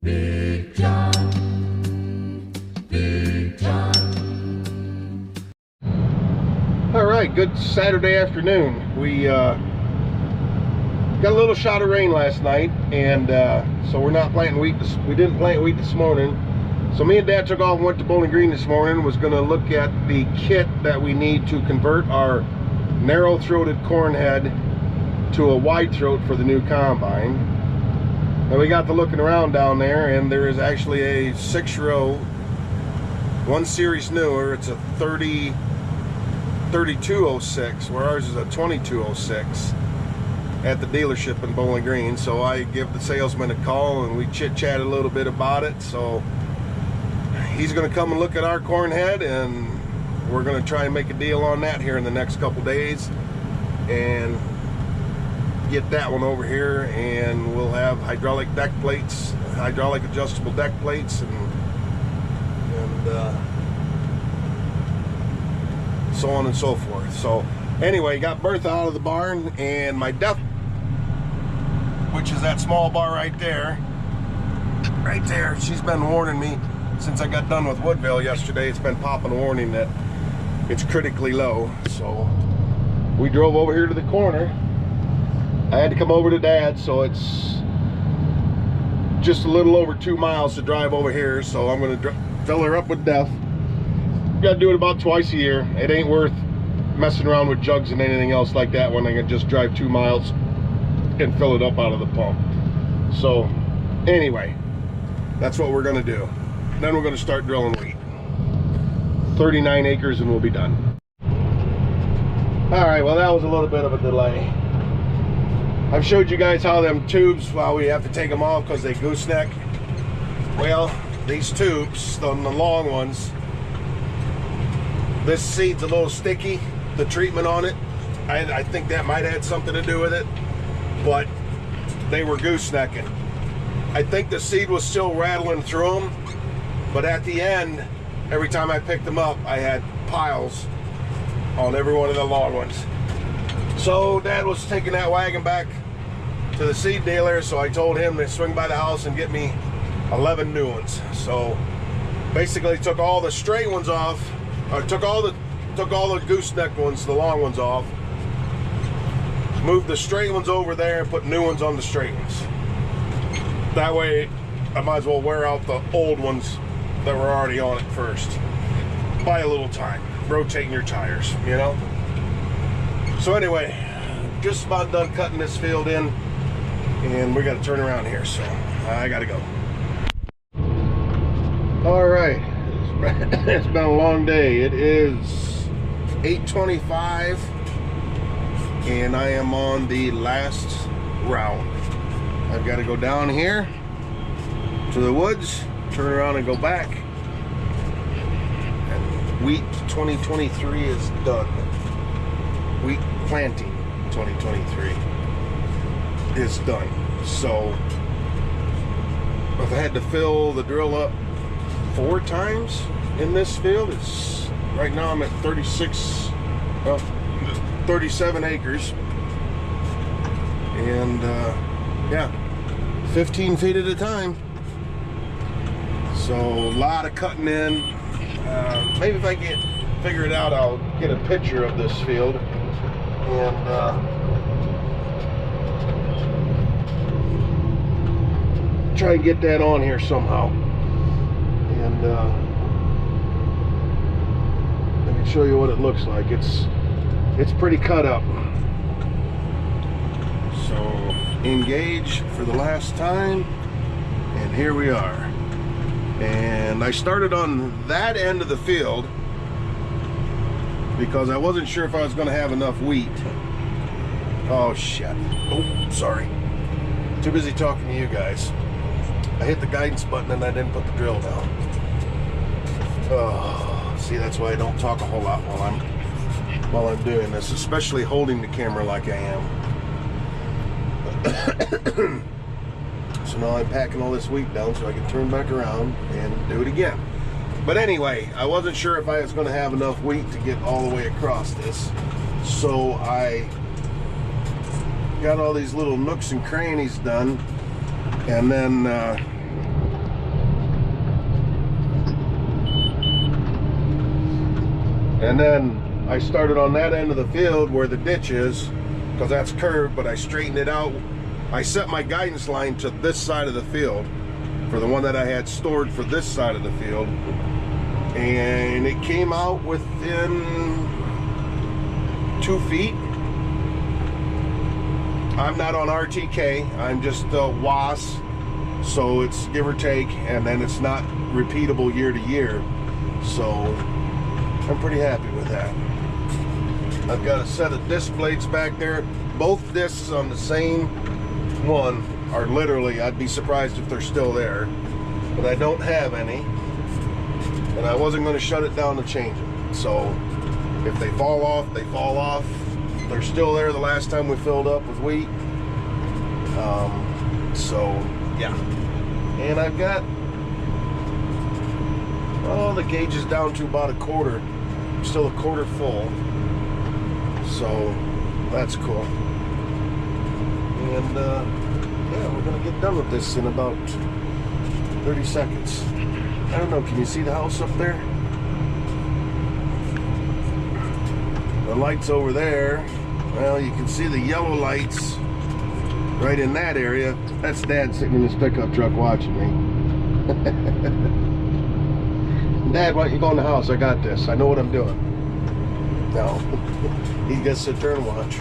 Big John, Big John. All right, good Saturday afternoon. We got a little shot of rain last night, and so we're not planting wheat. We didn't plant wheat this morning. So me and Dad took off and went to Bowling Green this morning. Was going to look at the kit that we need to convert our narrow-throated corn head to a wide throat for the new combine. And we got to looking around down there, and there is actually a 6-row, one series newer. It's a 3206, where ours is a 2206 at the dealership in Bowling Green. So I give the salesman a call and we chit-chat a little bit about it. So he's going to come and look at our corn head, and we're going to try and make a deal on that here in the next couple days and get that one over here, and we'll have hydraulic deck plates, hydraulic adjustable deck plates, and so on and so forth. So anyway, got Bertha out of the barn, and my def, which is that small bar right there, she's been warning me since I got done with Woodville yesterday. It's been popping a warning that it's critically low. So we drove over here to the corner. I had to come over to Dad, so it's just a little over 2 miles to drive over here. So I'm going to fill her up with DEF. Got to do it about twice a year. It ain't worth messing around with jugs and anything else like that when I can just drive 2 miles and fill it up out of the pump. So anyway, that's what we're going to do. Then we're going to start drilling wheat. 39 acres and we'll be done. All right, well, that was a little bit of a delay. I've showed you guys how them tubes, well, we have to take them off because they gooseneck. Well, these tubes, the long ones, this seed's a little sticky, the treatment on it. I think that might have had something to do with it, but they were goosenecking. I think the seed was still rattling through them, but at the end, every time I picked them up, I had piles on every one of the long ones. So Dad was taking that wagon back to the seed dealer, so I told him to swing by the house and get me 11 new ones. So basically took all the straight ones off, or took all the gooseneck ones, the long ones off, moved the straight ones over there and put new ones on the straight ones. That way I might as well wear out the old ones that were already on it first. Buy a little time, rotating your tires, you know. So anyway, just about done cutting this field in, and we got to turn around here, so I got to go. All right, it's been a long day. It is 8:25, and I am on the last round. I've got to go down here to the woods, turn around and go back, and wheat 2023 is done. Wheat planting 2023 is done. So I've had to fill the drill up 4 times in this field. It's right now I'm at 37 acres, and yeah, 15 feet at a time. So a lot of cutting in. Maybe if I can figure it out, I'll get a picture of this field and try and get that on here somehow. And I can show you what it looks like. It's pretty cut up. So engage for the last time, and here we are. And I started on that end of the field because I wasn't sure if I was going to have enough wheat. Oh shit. Oh, sorry. Too busy talking to you guys. I hit the guidance button and I didn't put the drill down. Oh, see, that's why I don't talk a whole lot while I'm doing this, especially holding the camera like I am. So now I'm packing all this wheat down so I can turn back around and do it again. But anyway, I wasn't sure if I was going to have enough wheat to get all the way across this. So I got all these little nooks and crannies done, and then And then I started on that end of the field where the ditch is, because that's curved, but I straightened it out. I set my guidance line to this side of the field for the one that I had stored for this side of the field. And it came out within 2 feet. I'm not on RTK, I'm just WAS, so it's give or take, and then it's not repeatable year to year. So I'm pretty happy with that. I've got a set of disc blades back there. Both discs on the same one are literally, I'd be surprised if they're still there, but I don't have any, and I wasn't going to shut it down to change it. So if they fall off, they fall off. They're still there the last time we filled up with wheat. So yeah, and I've got, oh, the gauge is down to about a quarter, still a quarter full, so that's cool. And yeah, we're gonna get done with this in about 30 seconds. I don't know, can you see the house up there? The lights over there, well, you can see the yellow lights right in that area. That's Dad sitting in his pickup truck watching me. Dad, why don't you go in the house? I got this. I know what I'm doing. No, he gets to sit there and watch.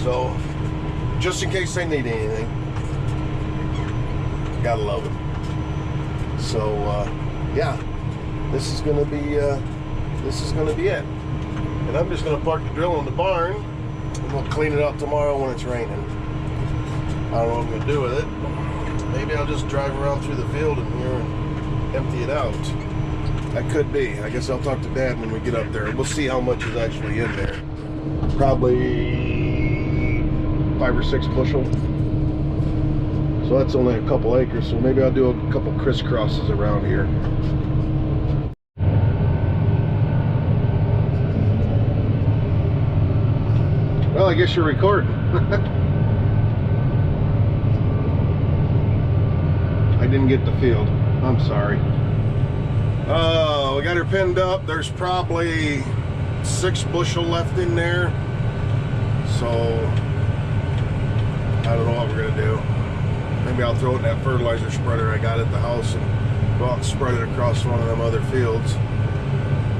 So, just in case they need anything, gotta love it. So, yeah, this is gonna be it. And I'm just gonna park the drill in the barn, and we'll clean it up tomorrow when it's raining. I don't know what I'm gonna do with it. Maybe I'll just drive around through the field in here and empty it out. That could be. I guess I'll talk to Dad when we get up there. We'll see how much is actually in there. Probably 5 or 6 bushel. So that's only a couple acres. So maybe I'll do a couple crisscrosses around here. Well, I guess you're recording. I didn't get the field. I'm sorry. We got her pinned up. There's probably 6 bushel left in there. So I don't know what we're gonna do. Maybe I'll throw it in that fertilizer spreader I got at the house and go out and spread it across one of them other fields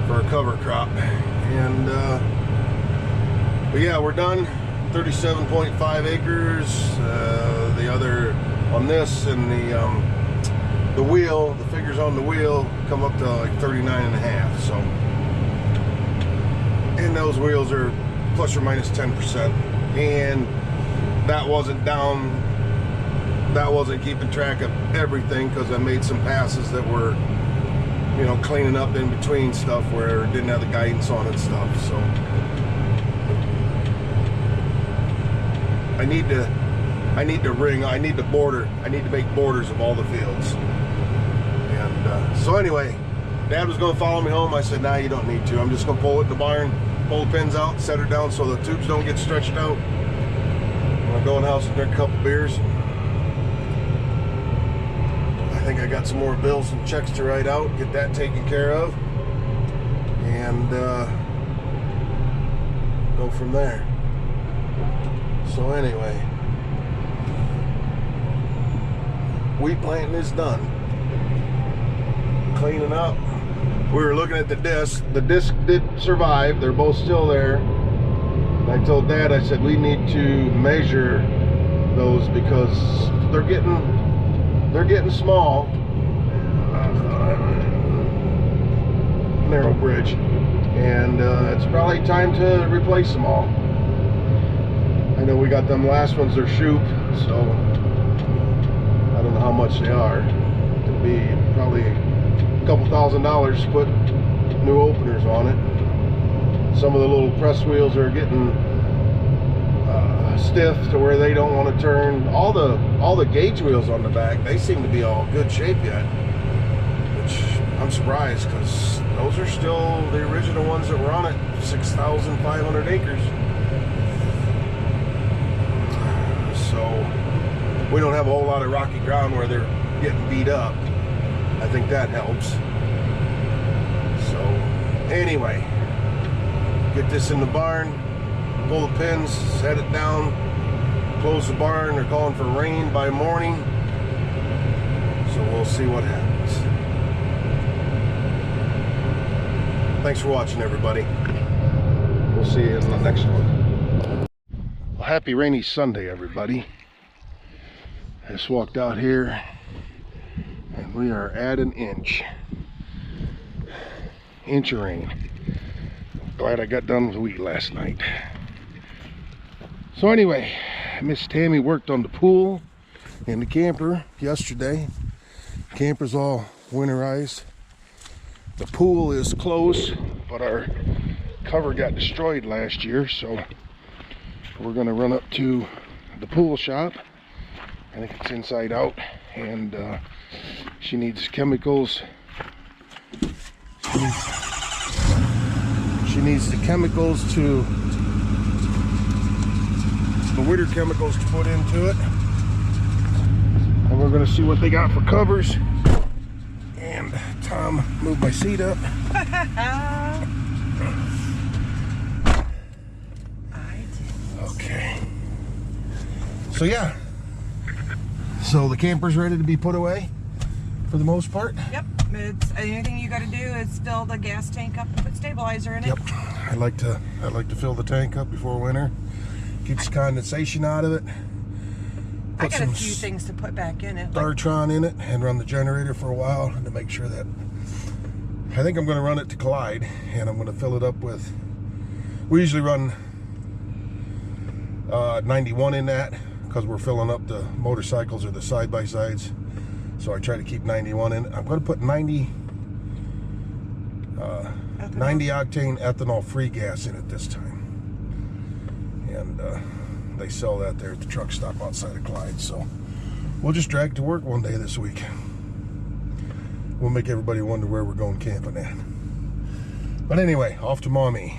for a cover crop. And but yeah, we're done. 37.5 acres. The other on this and the wheel, the figures on the wheel come up to like 39.5. So, and those wheels are plus or minus 10%. And that wasn't down. That wasn't keeping track of everything because I made some passes that were, you know, cleaning up in between stuff where it didn't have the guidance on and stuff. So I need to border. I need to make borders of all the fields. And so anyway, Dad was going to follow me home. I said, nah, you don't need to. I'm just going to pull it in the barn, pull the pins out, set her down so the tubes don't get stretched out. I'm going to go in the house and drink a couple beers. I think I got some more bills and checks to write out, get that taken care of, and go from there. So anyway, wheat planting is done. Cleaning up. We were looking at the disc. The disc did survive. They're both still there. And I told Dad, I said, we need to measure those because they're getting small. Narrow bridge. And it's probably time to replace them all. I know we got them last ones, they're shoop, so I don't know how much they are. It'd be probably a couple $1,000 to put new openers on it. Some of the little press wheels are getting stiff to where they don't want to turn. All the gauge wheels on the back, they seem to be all good shape yet, which I'm surprised because those are still the original ones that were on it, 6,500 acres. So we don't have a whole lot of rocky ground where they're getting beat up. I think that helps. So Anyway, get this in the barn, pull the pins, set it down, close the barn. They're calling for rain by morning, so we'll see what happens. Thanks for watching, everybody. We'll see you in the next one. Well, happy rainy Sunday, everybody. I just walked out here and we are at an inch of rain. Glad I got done with wheat last night. So anyway, Miss Tammy worked on the pool and the camper yesterday. Camper's all winterized. The pool is closed, but our cover got destroyed last year, so we're gonna run up to the pool shop. I think it's inside out, and she needs chemicals. She needs the chemicals to, the winter chemicals to put into it. And we're gonna see what they got for covers. And Tom moved my seat up. I did. Okay. So yeah. So the camper's ready to be put away for the most part. Yep. It's anything you got to do is fill the gas tank up and put stabilizer in it. Yep. I like to fill the tank up before winter. Keeps condensation out of it. I got a few things to put back in it. Dartron in it and run the generator for a while and to make sure that I think I'm going to run it to collide, and I'm going to fill it up with, we usually run 91 in that because we're filling up the motorcycles or the side-by-sides, so I try to keep 91 in it. I'm going to put 90 octane ethanol free gas in it this time, and they sell that there at the truck stop outside of Clyde, so we'll just drag to work one day this week. We'll make everybody wonder where we're going camping at. But anyway, off to mommy.